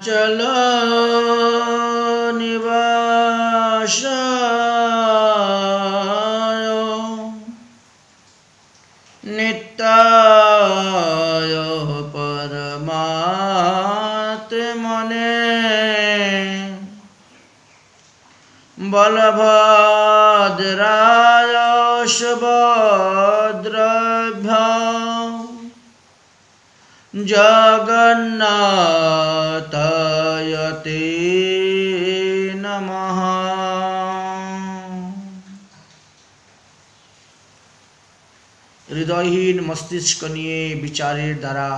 নীলাচল নিবাসায় নিত্যায় পরমাত্মনে বলভদ্রায় সুভদ্রাভ্যাং জগন্নাথায় তে নমঃ। হৃদয়হীন মস্তিষ্ক নিয়ে বিচারের দ্বারা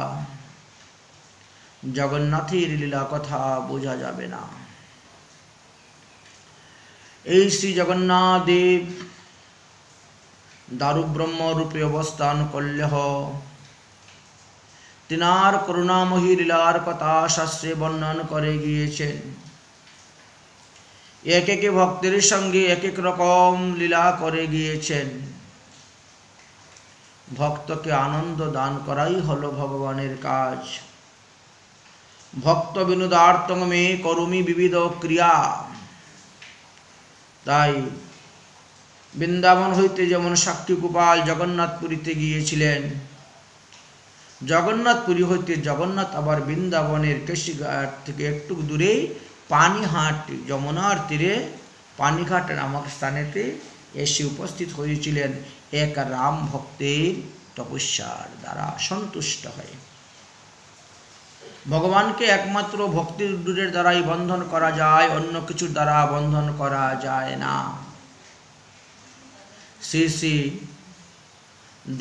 জগন্নাথের লীলা কথা বোঝা যাবে না। এই শ্রী জগন্নাথ দেব দারুব্রহ্ম রূপে অবস্থান করলেহ তিনার করুণাময়ী লীলার কথা শাস্ত্রে বর্ণন করে গিয়েছেন। এক এক ভক্তের সঙ্গে এক এক রকম লীলা করে গিয়েছেন। ভক্তকে আনন্দ দান করাই হলো ভগবানের কাজ। ভক্ত বিনোদার্থং মে করুমি বিবিধ ক্রিয়া। তাই বৃন্দাবন হইতে যেমন সাক্ষী গোপাল জগন্নাথপুরীতে গিয়েছিলেন, জগন্নাথপুরী হইতে জগন্নাথ আবার বৃন্দাবনের কেশিঘাট থেকে একটু দূরেই পানিহাট, যমুনার তীরে পানিঘাট নামক স্থানেতে এসে উপস্থিত হয়েছিলেন এক রাম ভক্তের তপস্যার দ্বারা সন্তুষ্ট হয়ে। ভগবানকে একমাত্র ভক্তির ডোরের দ্বারাই বন্ধন করা যায়, অন্য কিছুর দ্বারা বন্ধন করা যায় না। শ্রী শ্রী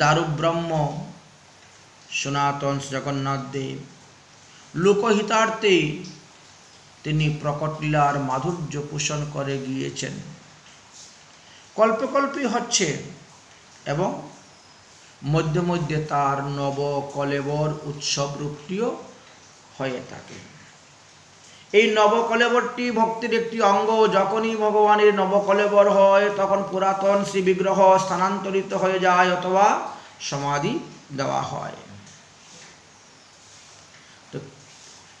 দারুব্রহ্ম সনাতন জগন্নাথ দেব লোকহিতার্থে তিনি প্রকট লীলার মাধুর্য পোষণ করে গিয়েছেন। কল্পে কল্পে হচ্ছে এবং মধ্যে মধ্যে তার নব কলেবর উৎসব রূপটিও হয়ে থাকে। এই নবকলেবরটি ভক্তির একটি অঙ্গ। যখনই ভগবানের নবকলেবর হয় তখন পুরাতন শ্রী বিগ্রহ স্থানান্তরিত হয়ে যায় অথবা সমাধি দেওয়া হয়। তো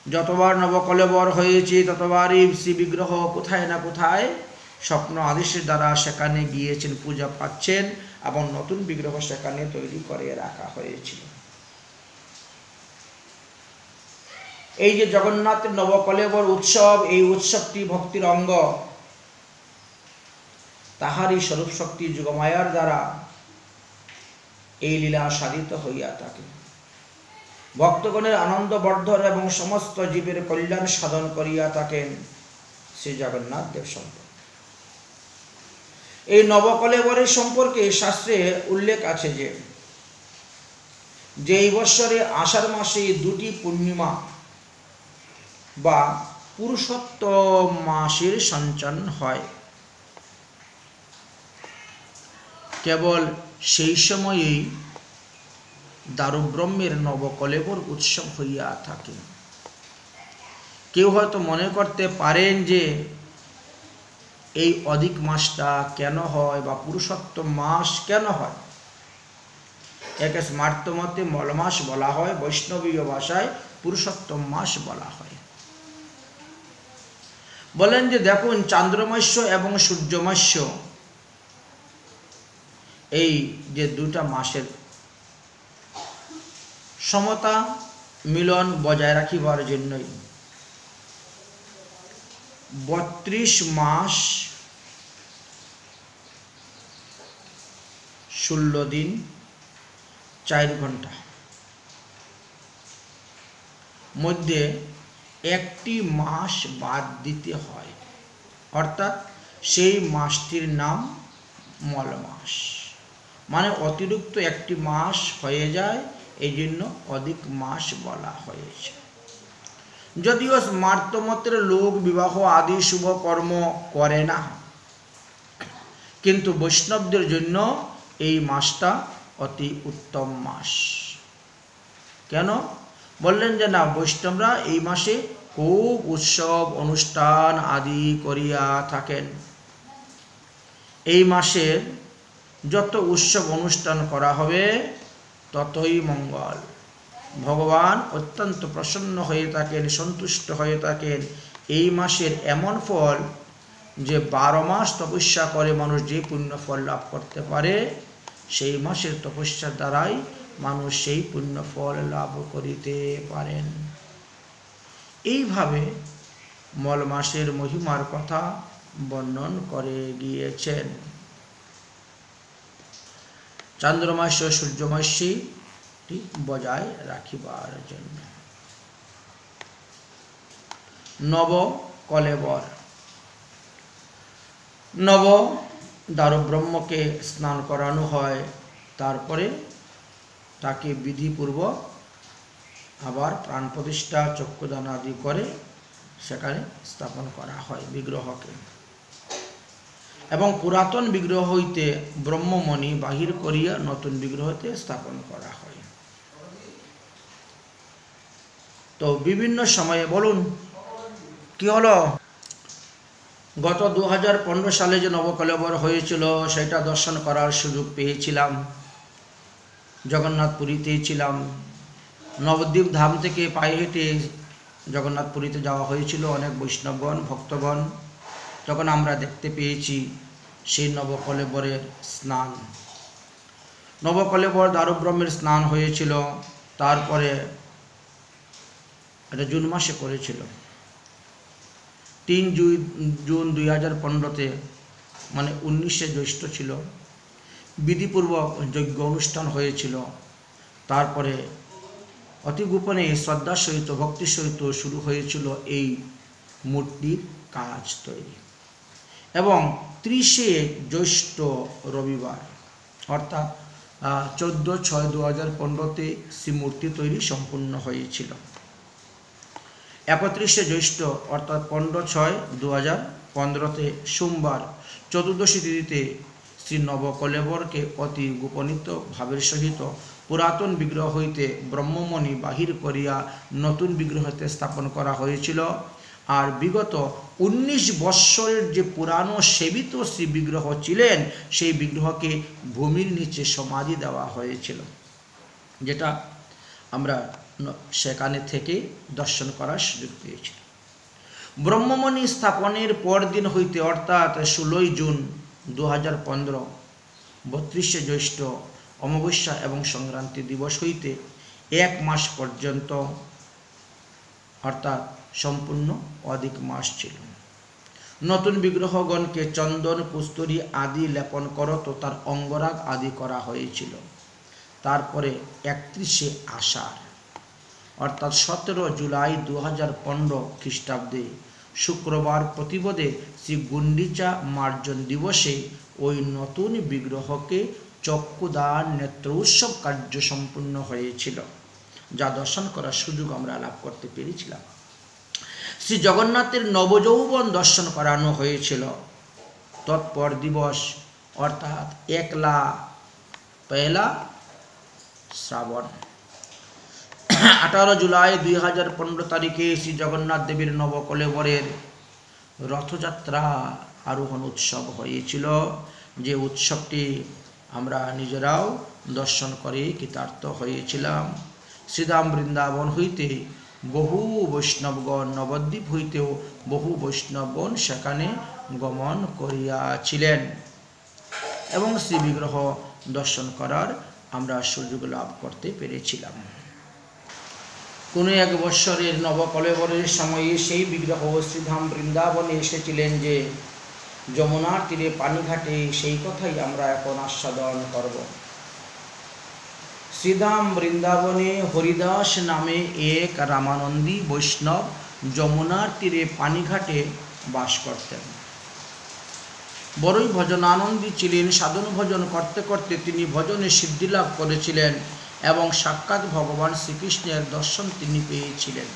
যতবার নবকলেবর হয়েছে ততবারই শ্রী বিগ্রহ কোথায় না কোথায় স্বপ্ন আদেশের দ্বারা সেখানে গিয়েছেন, পূজা পাচ্ছেন এবং নতুন বিগ্রহ সেখানে তৈরি করে রাখা হয়েছিল। এই যে জগন্নাথের নবকলেবর উৎসব, এই উৎসবটি ভক্তির অঙ্গ। তাহারই স্বরূপ শক্তি যোগমায়ার দ্বারা এই লীলা সাধিত হইয়া থাকে। ভক্তগণের আনন্দ বর্ধন এবং সমস্ত জীবের কল্যাণ সাধন করিয়া থাকেন শ্রী জগন্নাথ দেব সম্পর্কে। এই নবকলেবরের সম্পর্কে শাস্ত্রে উল্লেখ আছে যে এই বৎসরে আষাঢ় মাসে দুটি পূর্ণিমা বা পুরুষোত্তম মাসের সঞ্চালন হয়। কেবল সেই সময়েই দারুব্রহ্মের নবকলেবর উৎসব হইয়া থাকে। কেউ হয়তো মনে করতে পারেন যে এই অধিক মাসটা কেন হয় বা পুরুষোত্তম মাস কেন হয়। একে স্মার্তমতে মলমাস বলা হয়, বৈষ্ণবীয় ভাষায় পুরুষোত্তম মাস বলা হয়। বলেন যে দেখুন, চান্দ্রমাস্য এবং সূর্যমাস্য এই যে দুটা মাসের সমতা মিলন বজায় রাখিবার জন্যই 32 মাস 16 দিন 4 ঘন্টা মধ্যে একটি মাস বাদ দিতে হয়, অর্থাৎ সেই মাসটির নাম মল মাস। মানে অতিরিক্ত একটি মাস হয়ে যায়, এই জন্য অধিক মাস বলা হয়েছে। যদিও স্মার্তমতের লোক বিবাহ আদি শুভ কর্ম করে না, কিন্তু বৈষ্ণবদের জন্য এই মাসটা অতি উত্তম মাস। কেন বললেন যে না, বৈষ্ণবরা এই মাসে খুব উৎসব অনুষ্ঠান আদি করিয়া থাকেন। এই মাসের যত উৎসব অনুষ্ঠান করা হবে ততই মঙ্গল। ভগবান অত্যন্ত প্রসন্ন হয়ে থাকেন, সন্তুষ্ট হয়ে থাকেন। এই মাসের এমন ফল যে 12 মাস তপস্যা করে মানুষ যে পুণ্য ফল লাভ করতে পারে, সেই মাসের তপস্যার দ্বারাই মানুষ সেই পুণ্য ফল লাভ করিতে পারেন। এইভাবে মল মাসের মহিমার কথা বর্ণন করে গিয়েছেন। চান্দ্রমাস্য সূর্যমাস্যটি বজায় রাখিবার জন্য। নব কলেবর। নব দারুব্রহ্মকে স্নান করানো হয়, তারপরে তাকে বিধিপূর্বক আবার প্রাণ প্রতিষ্ঠা, চক্ষুদান আদি করে সেখানে স্থাপন করা হয় বিগ্রহকে, এবং পুরাতন বিগ্রহ হইতে ব্রহ্মমণি বাহির করিয়া নতুন বিগ্রহতে স্থাপন করা হয়। তো বিভিন্ন সময়ে বলুন কি হলো? গত 2015 সালে যে নবকলেবর হয়েছিল সেটা দর্শন করার সুযোগ পেয়েছিলাম। জগন্নাথপুরীতে ছিলাম। নবদ্বীপ ধাম থেকে পায়ে হেঁটে জগন্নাথপুরীতে যাওয়া হয়েছিল অনেক বৈষ্ণবগণ, ভক্তগণ। তখন আমরা দেখতে পেয়েছি সেই নবকলেবরের স্নান। নবকলেবর দারুব্রহ্মের স্নান হয়েছিল, তারপরে এটা জুন মাসে করেছিল। 3 জুন 2015-তে, মানে 19শে জ্যৈষ্ঠ ছিল, বিধিপূর্বক যজ্ঞ অনুষ্ঠান হয়েছিল। তারপরে অতি গোপনে শ্রদ্ধার সহিত, ভক্তির সহিত শুরু হয়েছিল এই মূর্তির কাজ তৈরি, এবং 30শে জ্যৈষ্ঠ রবিবার অর্থাৎ 14/6/2015-তে শ্রীমূর্তি তৈরি সম্পূর্ণ হয়েছিল। 31শে জ্যৈষ্ঠ অর্থাৎ 15/6/2015-তে সোমবার চতুর্দশী তিথিতে শ্রী নবকলেবরকে অতি গোপনীত ভাবের সহিত পুরাতন বিগ্রহ হইতে ব্রহ্মমণি বাহির করিয়া নতুন বিগ্রহতে স্থাপন করা হয়েছিল। আর বিগত 19 বৎসরের যে পুরানো সেবিত শ্রী বিগ্রহ ছিলেন, সেই বিগ্রহকে ভূমির নিচে সমাধি দেওয়া হয়েছিল, যেটা আমরা সেখানে থেকে দর্শন করার সুযোগ পেয়েছি। ব্রহ্মমণি স্থাপনের পরদিন হইতে অর্থাৎ 16 জুন 2015, 32শে জ্যৈষ্ঠ অমাবস্যা এবং সংক্রান্তি দিবস হইতে 1 মাস পর্যন্ত, অর্থাৎ সম্পূর্ণ অধিক মাস ছিল। নতুন বিগ্রহগণকে চন্দন, কস্তুরী আদি লেপন করত, তার অঙ্গরাগ আদি করা হয়েছিল। তারপরে 31শে আষাঢ় অর্থাৎ 17 জুলাই 2015 খ্রিস্টাব্দে শুক্রবার প্রতিপদে শ্রী গুন্ডিচা মার্জন দিবসে ওই নতুন বিগ্রহকে চক্ষুদান নেত্র উৎসব কার্য সম্পূর্ণ হয়েছিল, যা দর্শন করার সুযোগ আমরা লাভ করতে পেরেছিলাম। শ্রী জগন্নাথের নবযৌবন দর্শন করানো হয়েছিল। তৎপর দিবস অর্থাৎ 1 শ্রাবণ 18 জুলাই 2015 তারিখে শ্রী জগন্নাথ দেবের নবকলেবরের রথযাত্রা আরোহণ উৎসব হয়েছিল, যে উৎসবটি আমরা নিজেরাও দর্শন করে কৃতার্থ হয়েছিলাম। শ্রীধাম বৃন্দাবন হইতে বহু বৈষ্ণবগণ, নবদ্বীপ হইতেও বহু বৈষ্ণবগণ সেখানে গমন করিয়াছিলেন, এবং শ্রী বিগ্রহ দর্শন করার আমরা সুযোগ লাভ করতে পেরেছিলাম। কোনো এক বৎসরের নবকলেবরের সময়ে সেই বিগ্রহ শ্রীধাম বৃন্দাবনে এসেছিলেন যে যমুনার তীরে পানিঘাটে, সেই কথাই আমরা এখন আস্বাদন করব। শ্রীধাম বৃন্দাবনে হরিদাস নামে এক রামানন্দী বৈষ্ণব যমুনার তীরে পানিঘাটে বাস করতেন। বড়ই ভজনানন্দী ছিলেন। সাধন ভজন করতে করতে তিনি ভজনে সিদ্ধি লাভ করেছিলেন এবং সাক্ষাৎ ভগবান শ্রীকৃষ্ণের দর্শন তিনি পেয়েছিলেন।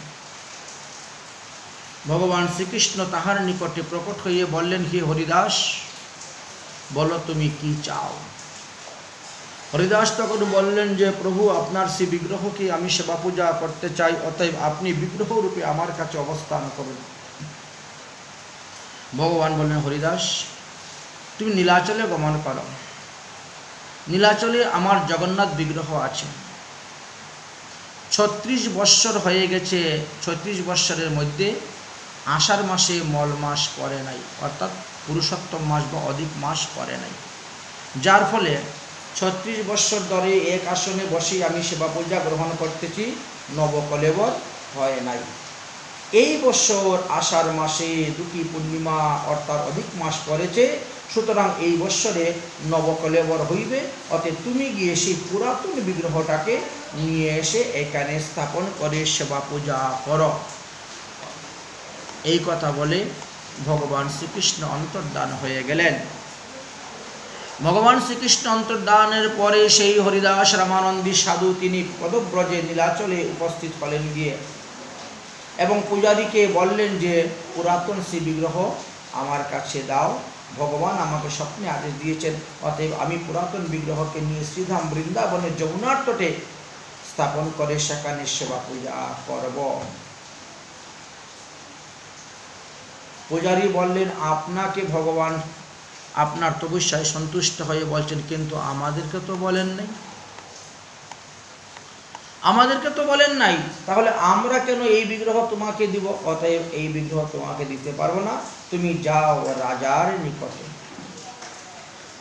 ভগবান শ্রীকৃষ্ণ তাহার নিকটে প্রকট হয়ে বললেন, হে হরিদাস, বলো তুমি কি চাও? হরিদাস তখন বললেন যে প্রভু, আপনার সেই বিগ্রহকে আমি সেবা পূজা করতে চাই, অতএব আপনি বিগ্রহ রূপে আমার কাছে অবস্থান করুন। ভগবান বললেন, হরিদাস, তুমি নীলাচলে গমন করো। নীলাচলে আমার জগন্নাথ বিগ্রহ আছে। 36 বৎসর হয়ে গেছে, 36 বৎসরের মধ্যে আষাঢ় মাসে মল মাস পড়ে নাই, অর্থাৎ পুরুষোত্তম মাস বা অধিক মাস পড়ে নাই, যার ফলে 36 বৎসর ধরে এক আসনে বসে আমি সেবা পূজা গ্রহণ করতেছি, নবকলেবর হয় নাই। এই বৎসর আষাঢ় মাসে 2টি পূর্ণিমা অর্থাৎ অধিক মাস পড়েছে, সুতরাং এই বৎসরে নবকলেবর হইবে। অতএব তুমি গিয়ে সেই পুরাতন বিগ্রহটাকে নিয়ে এসে এখানে স্থাপন করে সেবা পূজা করো। এই কথা বলে ভগবান শ্রীকৃষ্ণ অন্তর্ধান হয়ে গেলেন। ভগবান শ্রীকৃষ্ণ অন্তর্ধানের পরে সেই হরিদাস রামানন্দী সাধু তিনি পদব্রজে নীলাচলে উপস্থিত হলেন গিয়ে, এবং পূজারীকে বললেন যে পুরাতন শ্রী বিগ্রহ আমার কাছে দাও, ভগবান আমাকে স্বপ্নে আদেশ দিয়েছেন, অতএব আমি পুরাতন বিগ্রহকে নিয়ে শ্রীধাম বৃন্দাবনের যমুনার তটে স্থাপন করে সেখানে সেবা পূজা করব। পূজারী বললেন, আপনাকে ভগবান আপনার তপস্যায় সন্তুষ্ট হয়ে বলছেন, কিন্তু আমাদেরকে তো বলেন নাই, আমাদেরকে তো বলেন নাই, তাহলে আমরা কেন এই বিগ্রহ তোমাকে দিব? অতএব এই বিগ্রহ তোমাকে দিতে পারবো না, তুমি যাও রাজার নিকটে।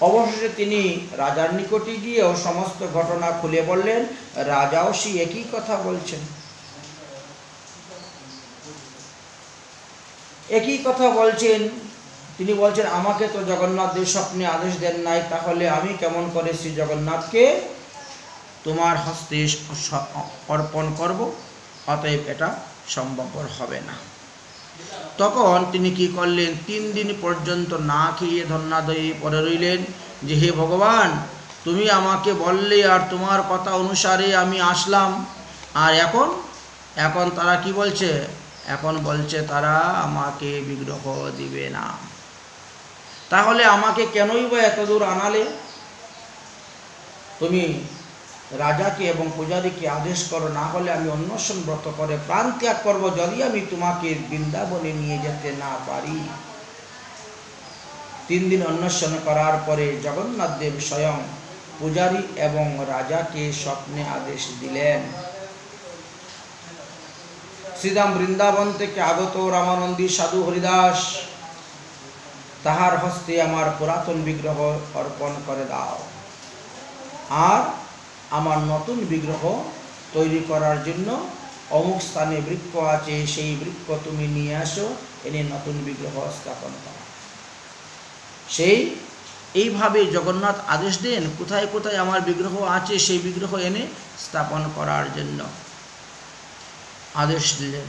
অবশেষে তিনি রাজার নিকটে গিয়েও সমস্ত ঘটনা খুলে বললেন। রাজাও সেই একই কথা বলছেন, একই কথা বলছেন। তিনি বলছেন, আমাকে তো জগন্নাথ দেব স্বপ্নে আদেশ দেন নাই, তাহলে আমি কেমন করে শ্রী জগন্নাথকে তোমার হস্তে অর্পণ করব? অতএব এটা সম্ভবপর হবে না। তখন তিনি কি করলেন, 3 দিন পর্যন্ত না খেয়ে ধন্যাদয়ে পড়ে রইলেন যে হে ভগবান, তুমি আমাকে বললে আর তোমার কথা অনুসারে আমি আসলাম, আর এখন তারা কি বলছে? এখন বলছে তারা আমাকে বিগ্রহ দিবে না। তাহলে আমাকে কেনই বা এত দূর আনালে? তুমি রাজাকে এবং পূজারীকে আদেশ করো, না হলে আমি অন্বেষণ ব্রত করে প্রাণ ত্যাগ করবো, যদি আমি তোমাকে বৃন্দাবনে নিয়ে যেতে না পারি। 3 দিন অন্বেষণ করার পরে জগন্নাথ দেব স্বয়ং পূজারী এবং রাজাকে স্বপ্নে আদেশ দিলেন, শ্রীধাম বৃন্দাবন থেকে আগত রামানন্দী সাধু হরিদাস, তাহার হস্তে আমার পুরাতন বিগ্রহ অর্পণ করে দাও, আর আমার নতুন বিগ্রহ তৈরি করার জন্য অমুক স্থানে বৃক্ষ আছে, সেই বৃক্ষ তুমি নিয়ে আসো, এনে নতুন বিগ্রহ স্থাপন করো। এইভাবে জগন্নাথ আদেশ দেন, কোথায় কোথায় আমার বিগ্রহ আছে সেই বিগ্রহ এনে স্থাপন করার জন্য আদেশ দিলেন।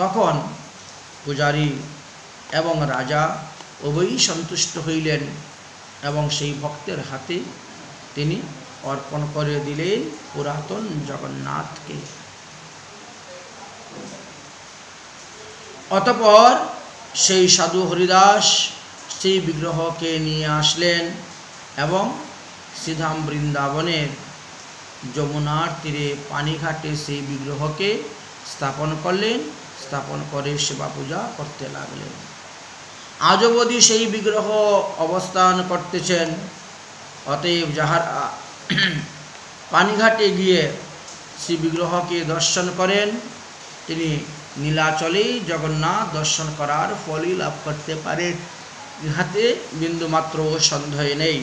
তখন পূজারী এবং রাজা উভয়ই সন্তুষ্ট হইলেন এবং সেই ভক্তের হাতে তিনি অর্পণ করে দিলেন পুরাতন জগন্নাথকে। অতঃপর সেই সাধু হরিদাস সেই বিগ্রহকে নিয়ে আসলেন এবং শ্রীধাম বৃন্দাবনের যমুনার তীরে পানিঘাটে সেই বিগ্রহকে স্থাপন করলেন, স্থাপন করে সেবা পূজা করতে লাগলেন। আজ অবধি সেই বিগ্রহ অবস্থান করতেছেন। অতএব যাহারা পানিঘাটে গিয়ে শ্রী বিগ্রহকে দর্শন করেন, তিনি নীলাচলেই জগন্নাথ দর্শন করার ফলই লাভ করতে পারেন, ইহাতে বিন্দুমাত্র সন্দেহ নেই।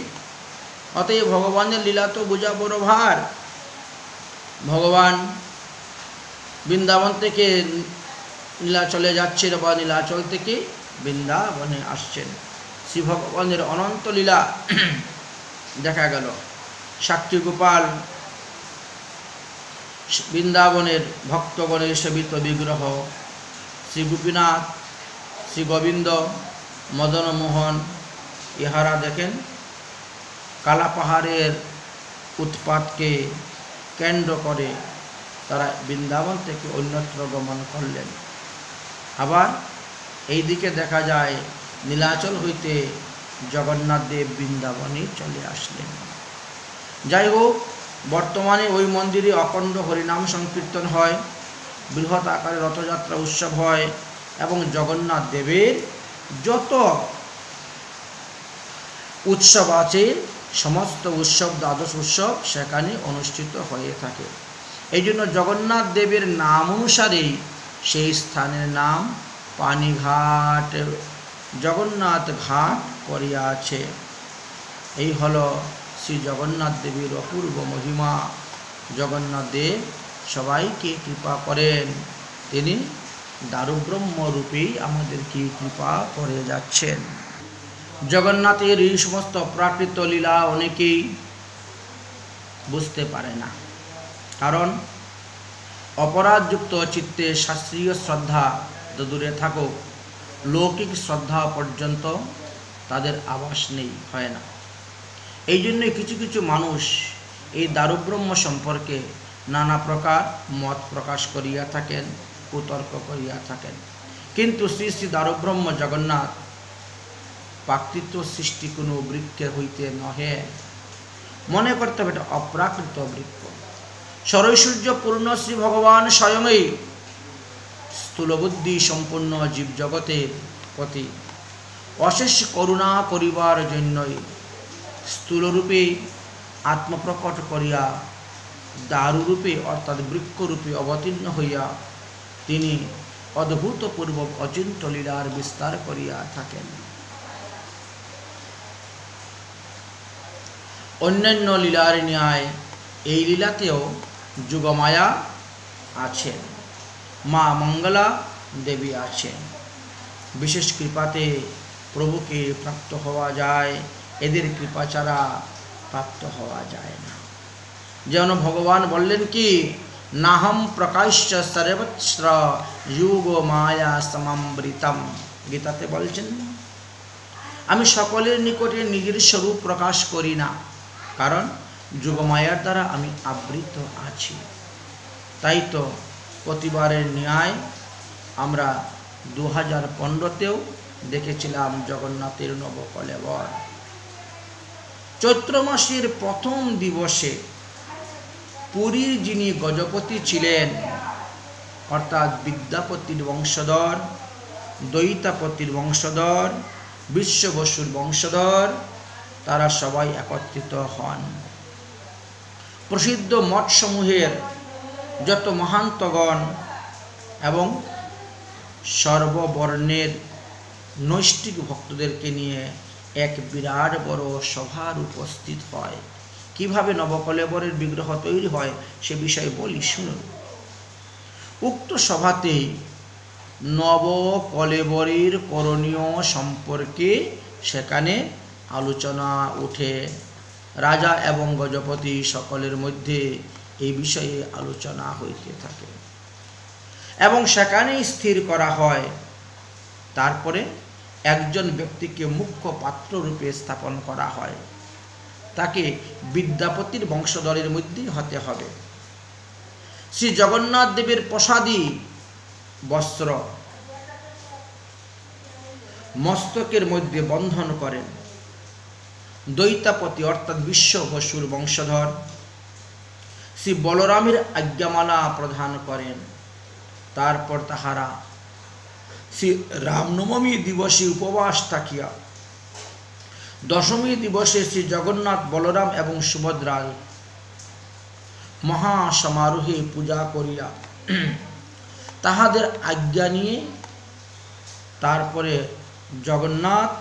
অতএব ভগবানের লীলা তো বোঝা বড় ভার। ভগবান বৃন্দাবন থেকে নীলাচলে যাচ্ছেন বা নীলাচল থেকে বৃন্দাবনে আসছেন। শ্রী ভগবানের অনন্ত লীলা দেখা গেল। সাক্ষী গোপাল বৃন্দাবনের ভক্তগণের সেবিত বিগ্রহ, শ্রী গোপীনাথ, শ্রী গোবিন্দ, মদনমোহন, ইহারা দেখেন কালা পাহাড়ের উৎপাতকে কেন্দ্র করে তারা বৃন্দাবন থেকে অন্যত্র গমন করলেন। আবার এই দিকে দেখা যায় নীলাচল হইতে জগন্নাথ দেব বৃন্দাবনে চলে আসলেন। যাই হোক, বর্তমানে ওই মন্দিরে অখণ্ড হরিনাম সংকীর্তন হয়, বৃহৎ আকারে রথযাত্রা উৎসব হয় এবং জগন্নাথ দেবের যত উৎসব আছে সমস্ত উৎসব, দ্বাদশ উৎসব সেখানে অনুষ্ঠিত হয়ে থাকে। এই জন্য জগন্নাথ দেবের নাম অনুসারেই সেই স্থানের নাম পানিঘাট, জগন্নাথ ঘাট করিয়াছে। এই হলো শ্রী জগন্নাথ দেবের অপূর্ব মহিমা। জগন্নাথ দেব সবাইকে কৃপা করেন, তিনি দারুব্রহ্ম রূপেই আমাদেরকে কৃপা করে যাচ্ছেন। জগন্নাথের এই সমস্ত প্রাকৃত লীলা অনেকেই বুঝতে পারে না, কারণ অপরাধযুক্ত চিত্তে শাস্ত্রীয় শ্রদ্ধা তো দূরে থাকুক, লৌকিক শ্রদ্ধা পর্যন্ত তাদের আভাস নেই, হয় না। এই জন্যই কিছু কিছু মানুষ এই দারুব্রহ্ম সম্পর্কে নানা প্রকার মত প্রকাশ করিয়া থাকেন, কুতর্ক করিয়া থাকেন। কিন্তু শ্রী শ্রী দারুব্রহ্ম জগন্নাথ প্রাকৃত সৃষ্টি কোনো বৃক্ষ হইতে নহে, মনে করতে হবে এটা অপ্রাকৃত বৃক্ষ। সরৈশ্বর্য পূর্ণ শ্রী ভগবান স্বয়ংই স্থূলবুদ্ধি সম্পন্ন জীবজগতের প্রতি অশেষ করুণা করিবার জন্যই স্থূলরূপে আত্মপ্রকট করিয়া দারুরূপে অর্থাৎ বৃক্ষরূপে অবতীর্ণ হইয়া তিনি অদ্ভুতপূর্বক অচিন্ত লীলার বিস্তার করিয়া থাকেন। অন্যান্য লীলার ন্যায় এই লীলাতেও যুগমায়া আছেন, মা মঙ্গলা দেবী আছেন। বিশেষ কৃপাতে প্রভুকে প্রাপ্ত হওয়া যায়, এদের কৃপা ছাড়া প্রাপ্ত হওয়া যায় না। যেন ভগবান বললেন কি, নাহম প্রকাশ্য সর্বত্র যুগ মায়া সমামৃতম, গীতাতে বলছেন আমি সকলের নিকটে নিজের স্বরূপ প্রকাশ করি না, কারণ যুগমায়ার দ্বারা আমি আবৃত আছি। তাই তো প্রতিবারের ন্যায় আমরা 2015তেও দেখেছিলাম জগন্নাথের নবকলেবর। চৈত্র মাসের প্রথম দিবসে পুরীর যিনি গজপতি ছিলেন, অর্থাৎ বিদ্যাপতির বংশধর, দৈতাপতির বংশধর, বিশ্ব বসুর বংশধর, তারা সবাই একত্রিত হন। প্রসিদ্ধ মঠসমূহের যত মহান্তগণ এবং সর্ববর্ণের নৈষ্ঠিক ভক্তদেরকে নিয়ে এক বিরাট বড় সভার উপস্থিত হয়। কিভাবে নবকলেবরের বিগ্রহ তৈরি হয় সে বিষয়ে বলি, শুনুন। উক্ত সভাতেই নবকলেবরের করণীয় সম্পর্কে সেখানে আলোচনা উঠে। রাজা এবং গজপতি সকলের মধ্যে এই বিষয়ে আলোচনা হইতে থাকে এবং সেখানেই স্থির করা হয়, তারপরে একজন ব্যক্তিকে মুখ্য পাত্র রূপে স্থাপন করা হয়, তাকে বিদ্যাপতির বংশধরের মধ্যেই হতে হবে। শ্রী জগন্নাথ দেবের প্রসাদী বস্ত্র মস্তকের মধ্যে বন্ধন করেন দৈতাপতি অর্থাৎ বিশ্ব বসুর বংশধর। শ্রী বলরামের আজ্ঞামালা প্রদান করেন। তারপর তাহারা শ্রী রামনবমী দিবসে উপবাস থাকিয়া দশমী দিবসে শ্রী জগন্নাথ, বলরাম এবং সুভদ্রার মহাসমারোহে পূজা করিয়া তাহাদের আজ্ঞা নিয়ে তারপরে জগন্নাথ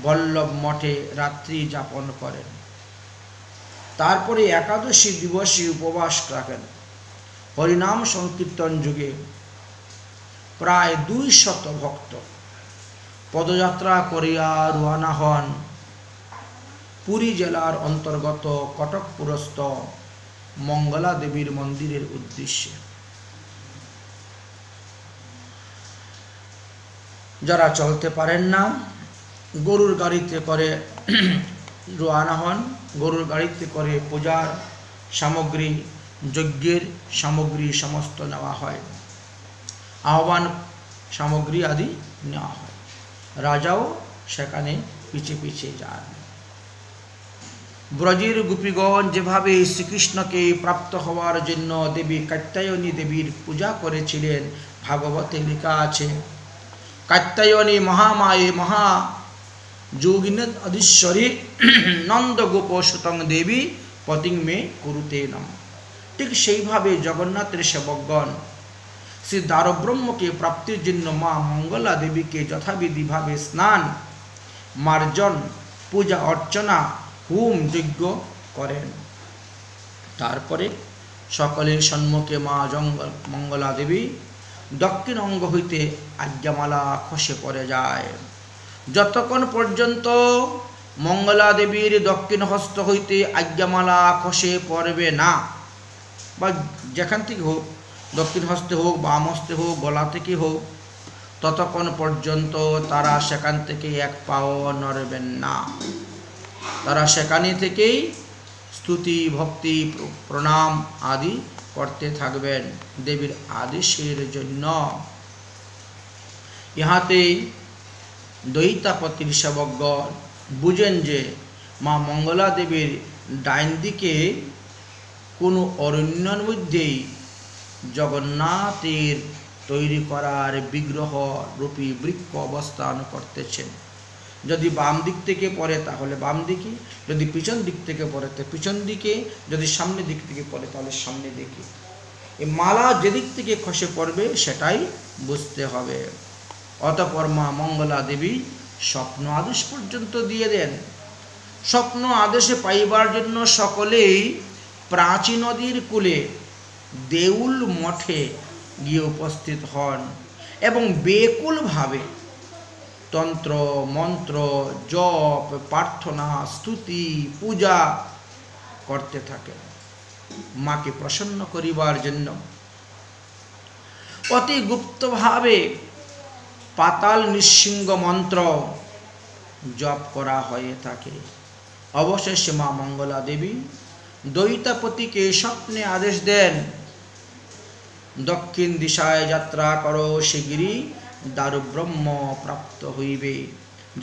বল্লভ মঠে রাত্রি যাপন করেন। তারপরে একাদশী দিবসে উপবাস রাখেন। হরিনাম সংকীর্তন যুগে প্রায় 200 ভক্ত পদযাত্রা করিয়া রওনা হন পুরী জেলার অন্তর্গত কটকপুরস্থ মঙ্গলা দেবীর মন্দিরের উদ্দেশ্যে। যারা চলতে পারেন না, গরুর গাড়িতে করে রওনা হন। গরুর গাড়িতে করে পূজার সামগ্রী, যজ্ঞের সামগ্রী সমস্ত নেওয়া হয়, আহ্বান সামগ্রী আদি নেওয়া হয়। রাজাও সেখানে পিছে পিছে যান। ব্রজের গোপীগণ যেভাবে শ্রীকৃষ্ণকে প্রাপ্ত হওয়ার জন্য দেবী কাত্যায়নী দেবীর পূজা করেছিলেন, ভাগবতে লেখা আছে, কাত্যায়নী মহামায়ে মহা যোগিনী অধীশ্বরী নন্দ গোপ সুতং দেবী পতিং মে কুরুতে নম। ঠিক সেইভাবে জগন্নাথের সেবকগণ শ্রী দ্বারব্রহ্মকে প্রাপ্তির জন্য মা মঙ্গলা দেবীকে যথাবিধিভাবে স্নান মার্জন পূজা অর্চনা হোম যজ্ঞ করেন। তারপরে সকলের সম্মুখে মা মঙ্গলা দেবী দক্ষিণ অঙ্গ হইতে আজ্ঞামালা খসে পড়ে যায়। যতক্ষণ পর্যন্ত মঙ্গলা দেবীর দক্ষিণ হস্ত হইতে আজ্ঞামালা খসে পড়বে না, বা যেখান থেকে হোক, দক্ষিণ হস্তে হোক, বাম হস্তে হোক, গলা থেকে হোক, ততক্ষণ পর্যন্ত তারা সেখান থেকে এক পাও নড়বেন না। তারা সেখানে থেকেই স্তুতি ভক্তি প্রণাম আদি করতে থাকবেন দেবীর আদেশের জন্য। ইহাতে দৈতাপতির সেবকগণ বুঝেন যে মা মঙ্গলা দেবীর ডাইন দিকে কোনো অরণ্যের মধ্যেই জগন্নাথের তৈরি করার বিগ্রহ রূপী বৃক্ষ অবস্থান করতেছেন। যদি বাম দিক থেকে পড়ে তাহলে বাম দিকে, যদি পিছন দিক থেকে পড়ে তো পিছন দিকে, যদি সামনের দিক থেকে পড়ে তাহলে সামনের দিকে। এই মালা যেদিক থেকে খসে পড়বে সেটাই বুঝতে হবে। অতঃপর মা মঙ্গলা দেবী স্বপ্ন আদেশ পর্যন্ত দিয়ে দেন। স্বপ্ন আদেশে পাইবার জন্য সকলেই প্রাচী নদীর কূলে দেউল মঠে গিয়ে উপস্থিত হন এবং বেকুলভাবে তন্ত্র মন্ত্র জপ প্রার্থনা স্তুতি পূজা করতে থাকেন মাকে প্রসন্ন করিবার জন্য। অতি গুপ্তভাবে পাতাল নৃসিংহ মন্ত্র জপ করা হয়ে থাকে। অবশেষে মা মঙ্গলা দেবী দৈতাপতিকে স্বপ্নে আদেশ দেন, দক্ষিণ দিশায় যাত্রা করো, শিগগিরই দারুব্রহ্ম প্রাপ্ত হইবে।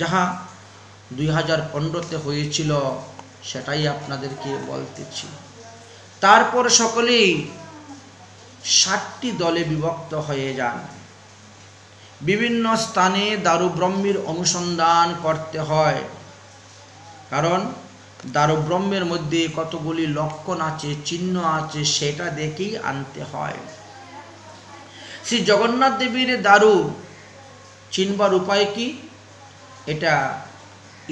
যাহা 2015-তে হয়েছিল সেটাই আপনাদেরকে বলতেছি। তারপর সকলেই 7টি দলে বিভক্ত হয়ে যান। বিভিন্ন স্থানে দারুব্রহ্মের অনুসন্ধান করতে হয়, কারণ দারুব্রহ্মের মধ্যে কতগুলি লক্ষণ আছে, চিহ্ন আছে, সেটা দেখেই আনতে হয়। শ্রী জগন্নাথ দেবীর দারু চিনবার উপায় কি? এটা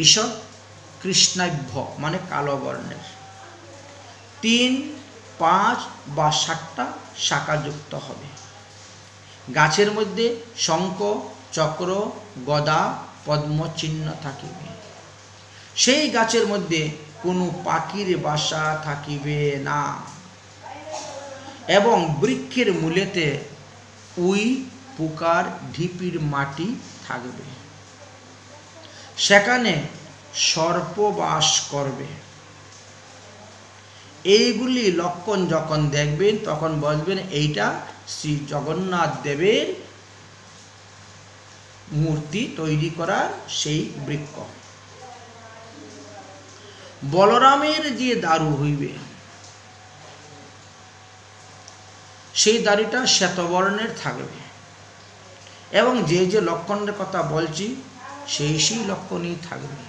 ঈষৎ কৃষ্ণাভ্য মানে কালো বর্ণের, 3, 5 বা 7টা শাখাযুক্ত হবে। গাছের মধ্যে শঙ্খ চক্র গদা পদ্ম চিহ্ন থাকিবে। সেই গাছের মধ্যে কোনো পাখির বাসা থাকিবে না এবং বৃক্ষের মূলেতে উই পোকার ঢিপির মাটি থাকবে। সেখানে সর্প বাস করবে। এইগুলি লক্ষণ যখন দেখবেন তখন বলবেন এইটা শ্রী জগন্নাথ দেবের মূর্তি তৈরি করার সেই বৃক্ষ। বলরামের যে দারু হইবে সেই দাড়িটা শ্বেতবর্ণের থাকবে এবং যে যে লক্ষণের কথা বলছি সেই সেই লক্ষণই থাকবে।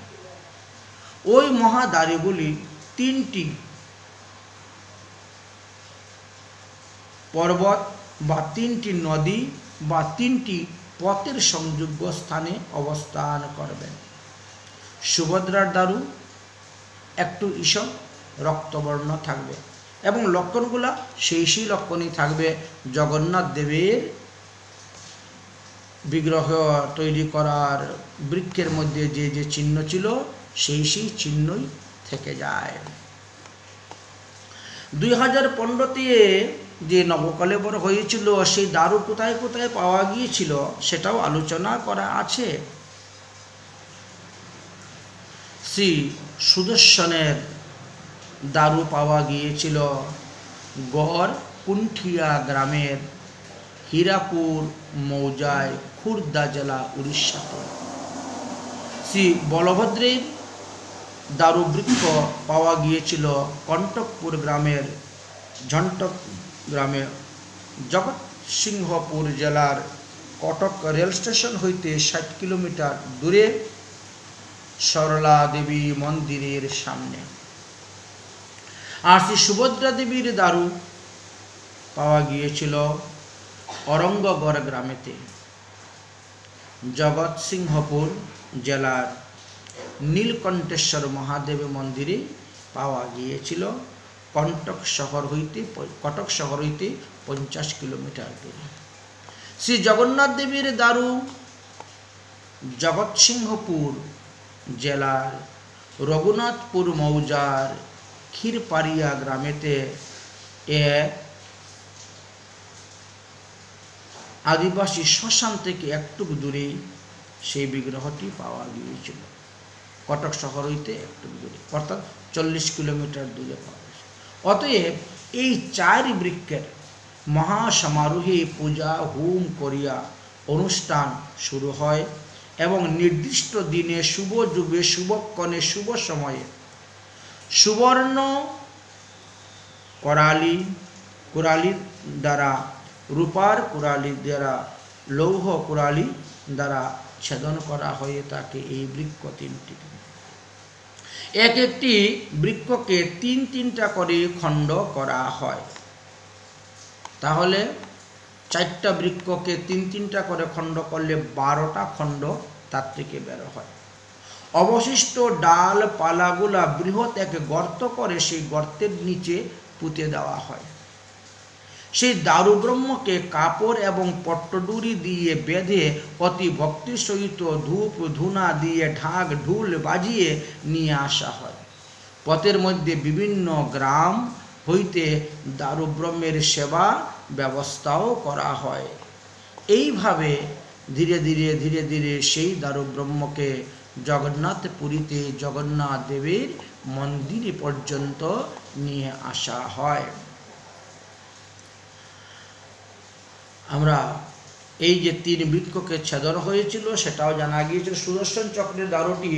ওই মহাদাড়িগুলি 3টি পর্বত বা 3টি নদী বা 3টি পথের সংযোগ্য স্থানে অবস্থান করবেন। সুভদ্রার দারু একটু ঈষৎ রক্তবর্ণ থাকবে এবং লক্ষণগুলা সেই সেই লক্ষণই থাকবে। জগন্নাথ দেবের বিগ্রহ তৈরি করার বৃক্ষের মধ্যে যে যে চিহ্ন ছিল সেই সেই চিহ্নই থেকে যায়। 2015-তে যে নবকলেবর হয়েছিল সেই দারু কোথায় কোথায় পাওয়া গিয়েছিল সেটাও আলোচনা করা আছে। শ্রী সুদর্শনের দারু পাওয়া গিয়েছিল গড় কুণ্ঠিয়া গ্রামের হীরাপুর মৌজায়, খুর্দা জেলা, উড়িষ্যাতে। শ্রী বলভদ্রের দারু বৃক্ষ পাওয়া গিয়েছিল কণ্টকপুর গ্রামের ঝন্টক গ্রামে, জগৎসিংহপুর জেলার কটক রেল স্টেশন হইতে 60 কিলোমিটার দূরে সরলা দেবী মন্দিরের সামনে। আর শ্রী সুভদ্রা দেবীর দারু পাওয়া গিয়েছিল অরঙ্গগড় গ্রামেতে, জগৎসিংহপুর জেলার নীলকণ্ঠেশ্বর মহাদেব মন্দিরে পাওয়া গিয়েছিল কটক শহর হইতে 50 কিলোমিটার দূরে। শ্রী জগন্নাথ দেবের দারু জগৎসিংহপুর জেলার রঘুনাথপুর মৌজার ক্ষীরপাড়িয়া গ্রামেতে এক আদিবাসী শ্মশান থেকে একটু দূরে সেই বিগ্রহটি পাওয়া গিয়েছিল। কটক শহর হইতে একটু দূরে, অর্থাৎ 40 কিলোমিটার দূরে পাওয়া গেছে। অতএব এই 4 বৃক্ষের মহাসমারোহে পূজা হোম করিয়া অনুষ্ঠান শুরু হয় এবং নির্দিষ্ট দিনে শুভ যুগে শুভক্ষণে শুভ সময়ে সুবর্ণ কুরালি দ্বারা, রূপার কুরালি দ্বারা, লৌহ কুরালি দ্বারা ছেদন করা হয়ে থাকে এই বৃক্ষ 3টি। এক একটি বৃক্ষকে 3-3টা করে খণ্ড করা হয়। তাহলে 4টা বৃক্ষকে 3-3টা করে খণ্ড করলে 12টা খণ্ড তার থেকে বের হয়। অবশিষ্ট ডাল পালাগুলা বৃহৎ এক গর্ত করে সেই গর্তের নিচে পুঁতে দেওয়া হয়। সেই দারুব্রহ্মকে কাপড় এবং পট্টডুরি দিয়ে বেঁধে অতি ভক্তির সহিত ধূপ ধুনা দিয়ে ঢাক ঢুল বাজিয়ে নিয়ে আসা হয়। পথের মধ্যে বিভিন্ন গ্রাম হইতে দারুব্রহ্মের সেবা ব্যবস্থাও করা হয়। এইভাবে ধীরে ধীরে সেই দারুব্রহ্মকে জগন্নাথপুরীতে জগন্নাথ দেবের মন্দির পর্যন্ত নিয়ে আসা হয়। আমরা এই যে 3 বৃক্ষকে ছেদন হয়েছিল সেটাও জানা গিয়েছিল। সুদর্শন চক্রের দারুটি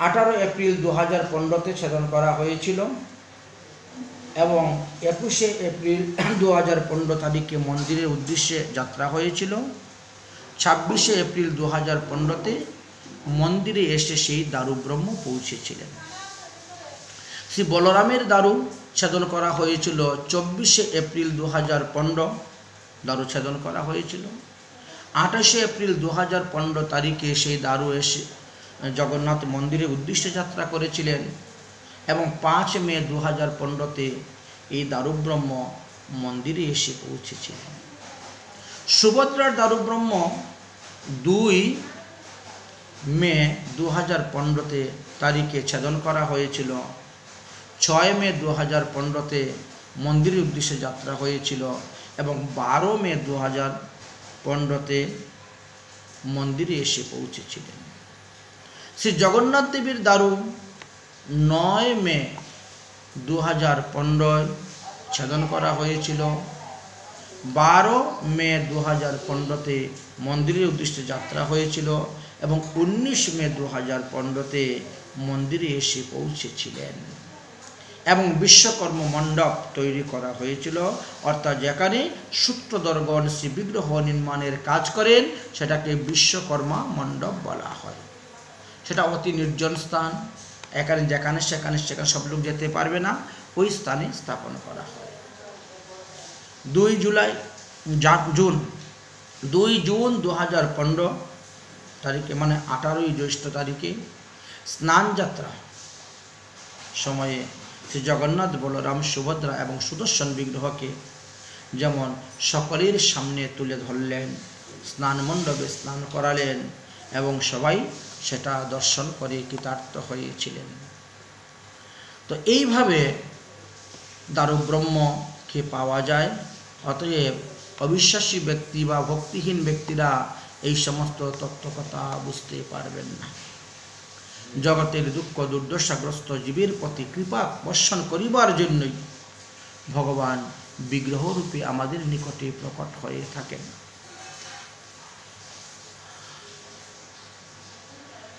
18 এপ্রিল 2015-তে ছেদন করা হয়েছিল এবং 21 এপ্রিল 2015 তারিখে মন্দিরের উদ্দেশ্যে যাত্রা হয়েছিল। 26 এপ্রিল 2015-তে মন্দিরে এসে সেই দারুব্রহ্ম পৌঁছেছিলেন। শ্রী বলরামের দারু ছেদন করা হয়েছিল 24 এপ্রিল 2015, দারু ছেদন করা হয়েছিল। 28 এপ্রিল 2015 তারিখে সেই দারু এসে জগন্নাথ মন্দিরের উদ্দেশ্যে যাত্রা করেছিলেন এবং 5 মে 2015-তে এই দারুব্রহ্ম মন্দিরে এসে পৌঁছেছিলেন। সুভদ্রার দারুব্রহ্ম 2 মে 2015-তে তারিখে ছেদন করা হয়েছিল। 6 মে 2015-তে মন্দিরের উদ্দেশ্যে যাত্রা হয়েছিল এবং 12 মে 2015-তে মন্দিরে এসে পৌঁছেছিলেন। শ্রী জগন্নাথ দেবের দারু 9 মে 2015 ছেদন করা হয়েছিল। 12 মে 2015-তে মন্দিরের উদ্দেশ্যে যাত্রা হয়েছিল এবং 19 মে 2015-তে মন্দিরে এসে পৌঁছেছিলেন এবং বিশ্বকর্ম মণ্ডপ তৈরি করা হয়েছিল, অর্থাৎ যেখানে সূত্রধরগণ শ্রী বিগ্রহ নির্মাণের কাজ করেন সেটাকে বিশ্বকর্মা মণ্ডপ বলা হয়। সেটা অতি নির্জন স্থান, যেখানে সেখানে সব লোক যেতে পারবে না, ওই স্থানে স্থাপন করা হয়। 2 জুন 2015 তারিখে মানে 18ই জ্যৈষ্ঠ তারিখে স্নান যাত্রা সময়ে শ্রী জগন্নাথ, বলরাম, সুভদ্রা এবং সুদর্শন বিগ্রহকে যেমন সকলের সামনে তুলে ধরলেন, স্নান মণ্ডপে স্নান করালেন এবং সবাই সেটা দর্শন করে কৃতার্থ হয়েছিলেন। তো এইভাবে দারুব্রহ্মকে পাওয়া যায়। অতএব অবিশ্বাসী ব্যক্তি বা ভক্তিহীন ব্যক্তিরা এই সমস্ত তত্ত্বকথা বুঝতে পারবেন না। জগতের দুঃখ দুর্দশাগ্রস্ত জীবের প্রতি কৃপা বর্ষণ করিবার জন্যই ভগবান বিগ্রহরূপে আমাদের নিকটে প্রকট হয়ে থাকেন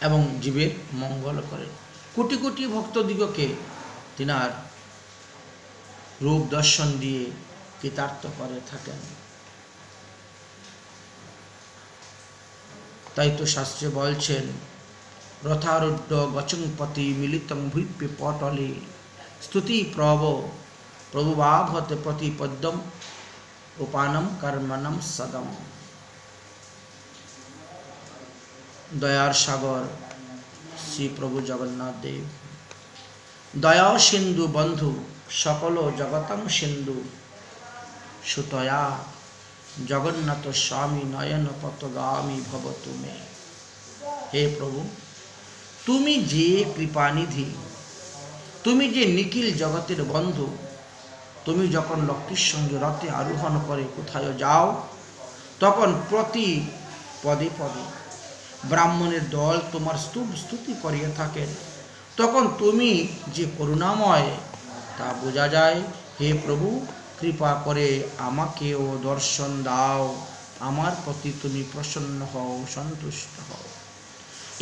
এবং জীবের মঙ্গল করেন। কোটি কোটি ভক্তদিগকে তিনার রূপ দর্শন দিয়ে কৃতার্থ করে থাকেন। তাই তো শাস্ত্রে বলছেন, রথারুঢ় গচংপতি মিলিতং ভূপে পটলে স্তুতি প্রভ প্রভুভাব হতে প্রতিপদ্যম উপানম কর্মণম সদম। দয়ার সাগর শ্রী প্রভু জগন্নাথ দেব, দয়া সিন্ধু বন্ধু সকল জগতং সিন্ধু, সুতয়া জগন্নাথ স্বামী নয়ন পতগামী ভব তুমি। হে প্রভু, তুমি যে কৃপানিধি, তুমি যে নিখিল জগতের বন্ধু, তুমি যখন লক্ষ্মীর সঙ্গে রথে আরোহণ করে কোথায় যাও, তখন প্রতি পদে পদে ব্রাহ্মণের দল তোমার স্তুতি করিয়া থাকেন, তখন তুমি যে করুণাময় তা বোঝা যায়। হে প্রভু, কৃপা করে আমাকেও দর্শন দাও, আমার প্রতি তুমি প্রসন্ন হও, সন্তুষ্ট হও।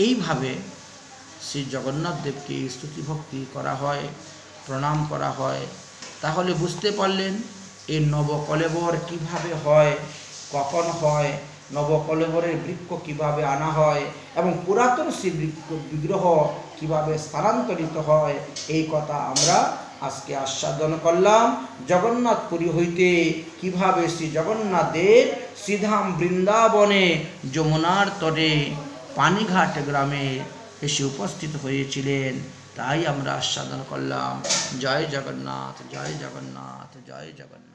এইভাবে শ্রী জগন্নাথ দেবকে স্তুতি ভক্তি করা হয়, প্রণাম করা হয়। তাহলে বুঝতে পারলেন এই নবকলেবর কিভাবে হয়, কখন হয়, নবকলেবরের বৃক্ষ কিভাবে আনা হয় এবং পুরাতন সেই বিগ্রহ কিভাবে স্থানান্তরিত হয়, এই কথা আমরা আজকে আস্বাদন করলাম। জগন্নাথপুরী হইতে কিভাবে শ্রী জগন্নাথ দেব শ্রীধাম বৃন্দাবনে যমুনার তটে পানিঘাট গ্রামে এসে উপস্থিত হয়েছিলেন, তাই আমরা আস্বাদন করলাম। জয় জগন্নাথ, জয় জগন্নাথ, জয় জগন্নাথ।